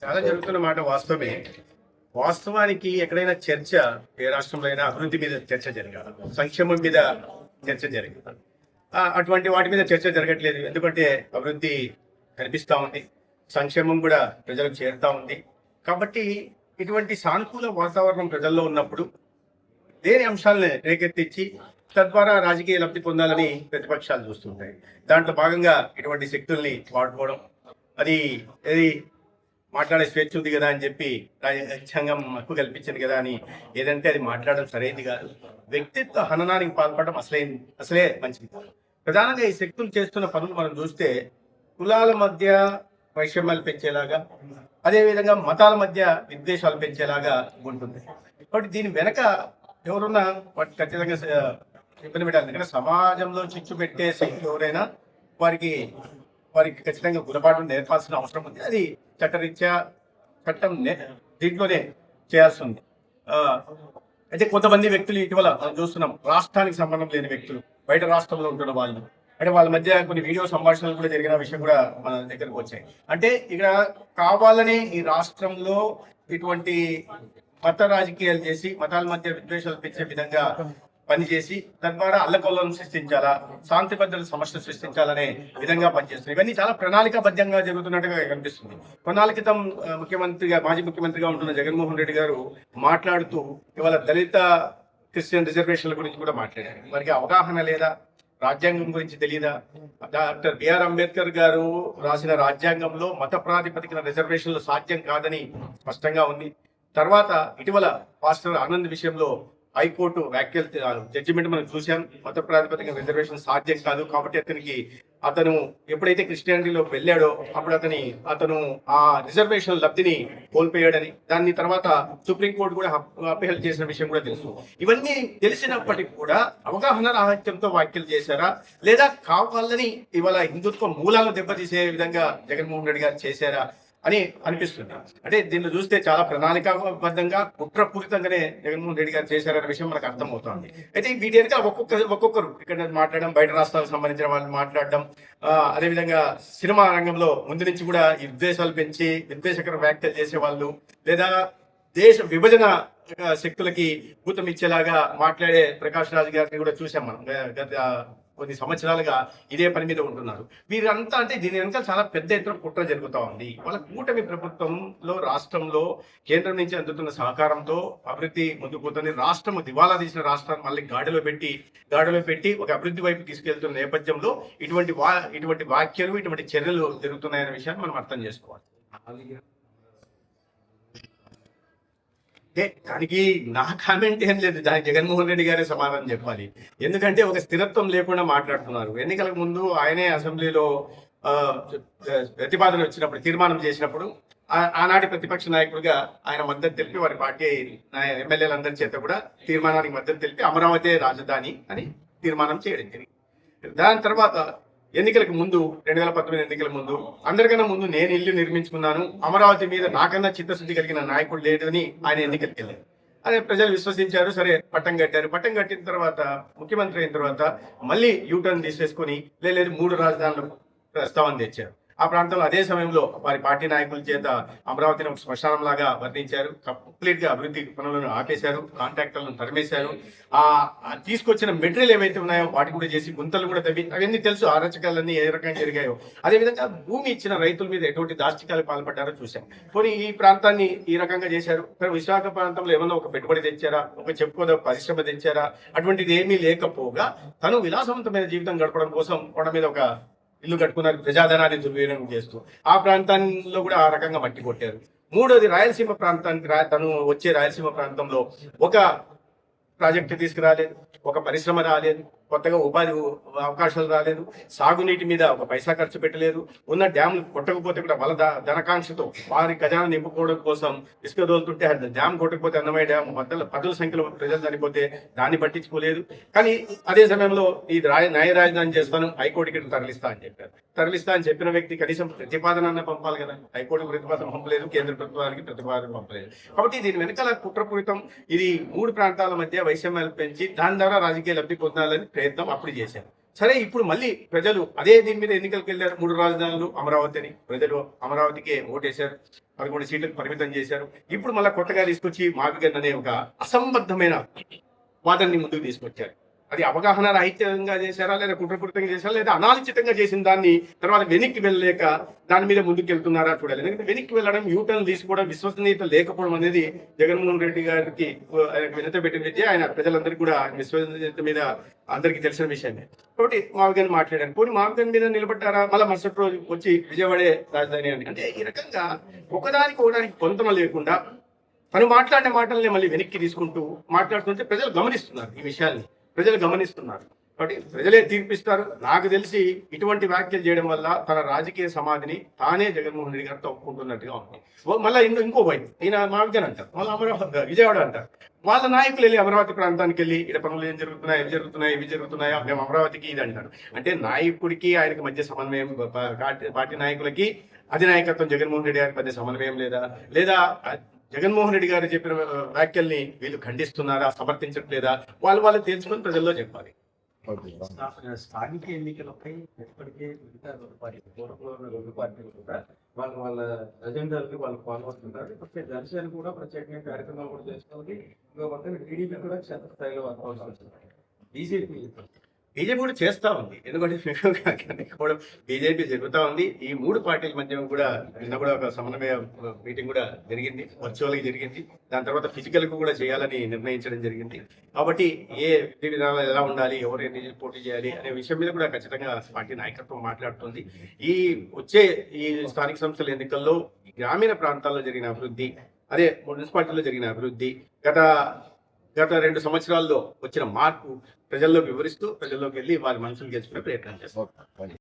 చాలా జరుగుతున్న మాట వాస్తవమే. వాస్తవానికి ఎక్కడైనా చర్చ ఏ రాష్ట్రంలో అయినా అభివృద్ధి మీద చర్చ జరగాలి. సంక్షేమం మీద చర్చ జరగాలి. అటువంటి వాటి మీద చర్చ జరగట్లేదు. ఎందుకంటే అభివృద్ధి కనిపిస్తా ఉంది. సంక్షేమం కూడా ప్రజలకు చేరుతా ఉంది. కాబట్టి ఇటువంటి సానుకూల వాతావరణం ప్రజల్లో ఉన్నప్పుడు లేని అంశాలను రేకెత్తించి తద్వారా రాజకీయ లబ్ధి పొందాలని ప్రతిపక్షాలు చూస్తుంటాయి. దాంట్లో భాగంగా ఇటువంటి శక్తుల్ని వాడుకోవడం అది అది మాట్లాడే స్వేచ్ఛ ఉంది కదా అని చెప్పి రాజ్యాంగం హక్కు కల్పించింది కదా అని ఏదంటే అది మాట్లాడడం సరైనది కాదు. వ్యక్తిత్వ హననానికి పాల్పడడం అసలే మంచిది కాదు. ప్రధానంగా ఈ శక్తులు చేస్తున్న పనులు మనం చూస్తే కులాల మధ్య వైషమ్యాలు పెంచేలాగా, అదేవిధంగా మతాల మధ్య విద్వేషాలు పెంచేలాగా ఉంటుంది. కాబట్టి దీని వెనక ఎవరున్నా వాటి ఖచ్చితంగా ఇబ్బంది పెట్టాలి. ఎందుకంటే సమాజంలో చిచ్చు పెట్టే శక్తులు ఎవరైనా వారికి ఖచ్చితంగా గుణపాఠం నేర్పాల్సిన అవసరం ఉంది. అది చట్టరీత్యా చట్టం దీంట్లోనే చేయాల్సి ఉంది. అయితే కొంతమంది వ్యక్తులు ఇటీవల మనం చూస్తున్నాం, రాష్ట్రానికి సంబంధం లేని వ్యక్తులు బయట రాష్ట్రంలో ఉంటున్న వాళ్ళు, అంటే వాళ్ళ మధ్య కొన్ని వీడియో సంభాషణలు కూడా జరిగిన విషయం కూడా మన దగ్గరకు వచ్చాయి. అంటే ఇక్కడ కావాలని ఈ రాష్ట్రంలో ఇటువంటి మత రాజకీయాలు చేసి మతాల మధ్య విద్వేషాలు పెంచే విధంగా పనిచేసి తద్వారా అల్లకొల్లను సృష్టించాలా, శాంతి భద్రతల సమస్యలు సృష్టించాలనే విధంగా పనిచేస్తుంది. ఇవన్నీ చాలా ప్రణాళికాబద్ధంగా జరుగుతున్నట్టుగా కనిపిస్తుంది. కొన్నాళ్ళ క్రితం మాజీ ముఖ్యమంత్రిగా ఉంటున్న జగన్మోహన్ రెడ్డి గారు మాట్లాడుతూ ఇవాళ దళిత క్రిస్టియన్ రిజర్వేషన్ల గురించి కూడా మాట్లాడారు. వారికి అవగాహన లేదా? రాజ్యాంగం గురించి తెలియదా? డాక్టర్ బిఆర్ అంబేద్కర్ గారు రాసిన రాజ్యాంగంలో మత ప్రాతిపదికన రిజర్వేషన్లు సాధ్యం కాదని స్పష్టంగా ఉంది. తర్వాత ఇటీవల పాస్టర్ ఆనంద్ విషయంలో హైకోర్టు వ్యాఖ్యలు జడ్జిమెంట్ మనం చూసాం. మత ప్రాతిపదికన రిజర్వేషన్ సాధ్యం కాదు కాబట్టి అతను ఎప్పుడైతే క్రిస్టియానిటీలోకి వెళ్ళాడో అప్పుడు అతను ఆ రిజర్వేషన్ లబ్ధిని కోల్పోయాడని, దాని తర్వాత సుప్రీంకోర్టు కూడా అప్పీల్ చేసిన విషయం కూడా తెలుసు. ఇవన్నీ తెలిసినప్పటికీ కూడా అవగాహన రాహిత్యంతో వ్యాఖ్యలు చేశారా, లేదా కావాలని ఇవాళ హిందుత్వ మూలాలను దెబ్బతీసే విధంగా జగన్మోహన్ రెడ్డి గారు చేశారా అని అనిపిస్తుంది. అంటే దీన్ని చూస్తే చాలా ప్రణాళికాబద్ధంగా కుట్రపూరితంగానే జగన్మోహన్ రెడ్డి గారు చేశారనే విషయం మనకు అర్థమవుతోంది. అయితే వీటి వెనుక ఒక్కొక్కరు ఇక్కడ మాట్లాడడం, బయట రాష్ట్రాలకు సంబంధించిన వాళ్ళు మాట్లాడడం, అదేవిధంగా సినిమా రంగంలో ముందు నుంచి కూడా ఈ విద్వేషాలు పెంచి విద్వేషకర వ్యాఖ్యలు చేసే వాళ్ళు, లేదా దేశ విభజన శక్తులకి భూతం ఇచ్చేలాగా మాట్లాడే ప్రకాష్ రాజ్ గారిని కూడా చూసాం మనం. గత కొన్ని సంవత్సరాలుగా ఇదే పని మీద ఉంటున్నారు. వీరంతా అంటే దీని వెనక చాలా పెద్ద ఎత్తున కుట్ర జరుగుతూ ఉంది. వాళ్ళ కూటమి ప్రభుత్వంలో రాష్ట్రంలో కేంద్రం నుంచి అందుతున్న సహకారంతో అభివృద్ధి ముందుకు పోతుంది. రాష్ట్రం దివాలా తీసిన రాష్ట్రాన్ని మళ్ళీ గాడిలో పెట్టి ఒక అభివృద్ధి వైపు తీసుకెళ్తున్న నేపథ్యంలో ఇటువంటి వ్యాఖ్యలు, ఇటువంటి చర్యలు జరుగుతున్నాయనే విషయాన్ని మనం అర్థం చేసుకోవాలి. దానికి నా కామెంట్ ఏం లేదు. దానికి జగన్మోహన్ రెడ్డి గారే సమాధానం చెప్పాలి. ఎందుకంటే ఒక స్థిరత్వం లేకుండా మాట్లాడుతున్నారు. ఎన్నికలకు ముందు ఆయనే అసెంబ్లీలో ప్రతిపాదన వచ్చినప్పుడు, తీర్మానం చేసినప్పుడు ఆనాటి ప్రతిపక్ష నాయకుడిగా ఆయన మద్దతు తెలిపి వారి పార్టీ ఎమ్మెల్యేలందరి చేత కూడా తీర్మానానికి మద్దతు తెలిపి అమరావతి రాజధాని అని తీర్మానం చేయడం జరిగింది. దాని తర్వాత ఎన్నికలకు ముందు 2019 ఎన్నికల ముందు అందరికన్నా ముందు నేను ఇల్లు నిర్మించుకున్నాను, అమరావతి మీద నాకన్నా చిత్తశుద్ధి కలిగిన నాయకుడు లేడు అని ఆయన ఎన్నికలకు వెళ్ళారు. అదే ప్రజలు విశ్వసించారు. సరే పట్టం కట్టారు. పట్టం కట్టిన తర్వాత ముఖ్యమంత్రి అయిన తర్వాత మళ్ళీ యూటర్న్ తీసేసుకొని లేదు 3 రాజధానుల ప్రస్తావన తెచ్చారు. ఆ ప్రాంతంలో అదే సమయంలో వారి పార్టీ నాయకుల చేత అమరావతిని ఒక శ్మశానం లాగా వర్ణించారు. కంప్లీట్ గా అభివృద్ధి పనులను ఆపేశారు, కాంట్రాక్టర్లను తరిమేశారు. తీసుకొచ్చిన మెటీరియల్ ఏవైతే ఉన్నాయో వాటి కూడా చేసి గుంతలు కూడా తవ్వి, అవన్నీ తెలుసు అరాచకాలన్నీ ఏ రకంగా జరిగాయో. అదేవిధంగా భూమి ఇచ్చిన రైతుల మీద ఎటువంటి దాష్టికాలు పాల్పడ్డారో చూశాం. పోనీ ఈ ప్రాంతాన్ని ఈ రకంగా చేశారు. విశాఖ ప్రాంతంలో ఏమన్నా ఒక పెట్టుబడి తెచ్చారా, ఒక చెప్పుకోదా పరిశ్రమ తెచ్చారా? అటువంటిది ఏమీ లేకపోగా తను విలాసవంతమైన జీవితం గడపడం కోసం కొండ మీద ఒక ఇల్లు కట్టుకున్నారు, ప్రజాధనాన్ని దుర్వినియోగం చేస్తూ. ఆ ప్రాంతాల్లో కూడా ఆ రకంగా మట్టి కొట్టారు. మూడోది రాయలసీమ ప్రాంతానికి తను వచ్చే రాయలసీమ ప్రాంతంలో ఒక ప్రాజెక్టు తీసుకురాలేదు, ఒక పరిశ్రమ రాలేదు, కొత్తగా ఉపాధి అవకాశాలు రాలేదు, సాగునీటి మీద ఒక పైసా ఖర్చు పెట్టలేదు. ఉన్న డ్యాములు కొట్టకపోతే కూడా వాళ్ళ ధనకాంక్షతో వారి ఖజానా నింపుకోవడం కోసం ఇసుక దోలుతుంటే డ్యామ్ కొట్టకపోతే అన్నమయ్య డ్యామ్ పదుల సంఖ్యలో ప్రజలు చనిపోతే దాన్ని పట్టించుకోలేదు. కానీ అదే సమయంలో ఈ న్యాయ రాజధాని చేస్తాను, హైకోర్టుకి తరలిస్తా అని చెప్పిన వ్యక్తి కనీసం ప్రతిపాదన పంపాలి కదా. హైకోర్టు ప్రతిపాదన పంపలేదు, కేంద్ర ప్రభుత్వానికి ప్రతిపాదన పంపలేదు. కాబట్టి దీని వెనకాల కుట్రపూరితం. ఇది 3 ప్రాంతాల మధ్య వైషమ్యాలు పెంచి దాని ద్వారా రాజకీయ లబ్ధి పొందాలని ప్రయత్నం అప్పుడు చేశారు. సరే ఇప్పుడు మళ్ళీ ప్రజలు అదే దీని మీద ఎన్నికలకు వెళ్ళారు. 3 రాజధానులు అమరావతి అని ప్రజలు అమరావతికే ఓటేశారు. 11 సీట్లకు పరిమితం చేశారు. ఇప్పుడు మళ్ళీ కొత్తగా తీసుకొచ్చి మావిగన్ అనే ఒక అసంబద్ధమైన వాదనని ముందుకు తీసుకొచ్చారు. అది అవగాహన రాహిత్యంగా చేశారా, లేదా కుట్రపూరితంగా చేశారా, లేదా అనాలోచితంగా చేసిన దాన్ని తర్వాత వెనక్కి వెళ్ళలేక దాని మీద ముందుకు వెళ్తున్నారా చూడాలి. ఎందుకంటే వెనక్కి వెళ్ళడం, యూటర్న్ తీసుకోవడం, విశ్వసనీయత లేకపోవడం అనేది జగన్మోహన్ రెడ్డి గారికి వినత పెట్టిన విద్య. ఆయన ప్రజలందరికీ కూడా విశ్వసనీయత మీద అందరికీ తెలిసిన విషయమే. కాబట్టి మావిగన్ మాట్లాడారు. పోనీ మావిగన్ మీద నిలబడ్డారా, మళ్ళీ మరుసటి రోజు వచ్చి విజయవాడే రాజధాని అని. అంటే ఈ రకంగా ఒకదానికి పొంతన లేకుండా తను మాట్లాడిన మాటల్ని మళ్ళీ వెనక్కి తీసుకుంటూ మాట్లాడుతుంటే ప్రజలు గమనిస్తున్నారు. ఈ విషయాన్ని ప్రజలు గమనిస్తున్నారు. కాబట్టి ప్రజలే తీర్పిస్తారు. నాకు తెలిసి ఇటువంటి వ్యాఖ్యలు చేయడం వల్ల తన రాజకీయ సమాధిని తానే జగన్మోహన్ రెడ్డి గారితో ఒప్పుకుంటున్నట్టుగా ఉంది. మళ్ళీ ఇంకో వైపు ఈయన మావిగన్ అంటారు, మళ్ళీ అమరావతి విజయవాడ అంటారు. వాళ్ళ నాయకులు వెళ్ళి అమరావతి ప్రాంతానికి వెళ్ళి ఇక్కడ పనులు ఏం జరుగుతున్నాయి, ఇవి జరుగుతున్నాయా, మేము అమరావతికి ఇది అంటారు. అంటే నాయకుడికి ఆయనకి మధ్య సమన్వయం, పార్టీ నాయకులకి అధినాయకత్వం జగన్మోహన్ రెడ్డి గారికి మధ్య సమన్వయం లేదా జగన్మోహన్ రెడ్డి గారు చెప్పిన వ్యాఖ్యల్ని వీళ్ళు ఖండిస్తున్నారా, సమర్థించట్లేదా, వాళ్ళు తేల్చుకొని ప్రజల్లో చెప్పాలి. స్థానిక ఎన్నికలపై ఇప్పటికే మిగతా రెండు పార్టీలు కూడా వాళ్ళ అజెండాలకి వాళ్ళు ఫాలో అవుతుంటారు. ఇప్పటికే జనసేన కూడా ప్రత్యేకంగా కార్యక్రమాలు కూడా చేస్తుంది. ఇంకో పక్కన టీడీపీ కూడా క్షేత్రస్థాయిలో వర్క్ అవుతుంది. బీజేపీ కూడా చేస్తా ఉంది. ఎందుకంటే కూడా బీజేపీ జరుగుతూ ఉంది. ఈ 3 పార్టీల మధ్య కూడా నిన్న కూడా ఒక సమన్వయ మీటింగ్ కూడా జరిగింది, వర్చువల్గా జరిగింది. దాని తర్వాత ఫిజికల్ కూడా చేయాలని నిర్ణయించడం జరిగింది. కాబట్టి ఏ విధి విధానాలు ఎలా ఉండాలి, ఎవరు ఎన్ని పోటీ చేయాలి అనే విషయం మీద కూడా ఖచ్చితంగా పార్టీ నాయకత్వం మాట్లాడుతుంది. వచ్చే స్థానిక సంస్థల ఎన్నికల్లో గ్రామీణ ప్రాంతాల్లో జరిగిన అభివృద్ధి, అదే మున్సిపాలిటీలో జరిగిన అభివృద్ధి, గత 2 సంవత్సరాల్లో వచ్చిన మార్పు ప్రజల్లోకి వివరిస్తూ ప్రజల్లోకి వెళ్ళి వారి మనసులు గెలుచుకునే ప్రయత్నం చేస్తారు.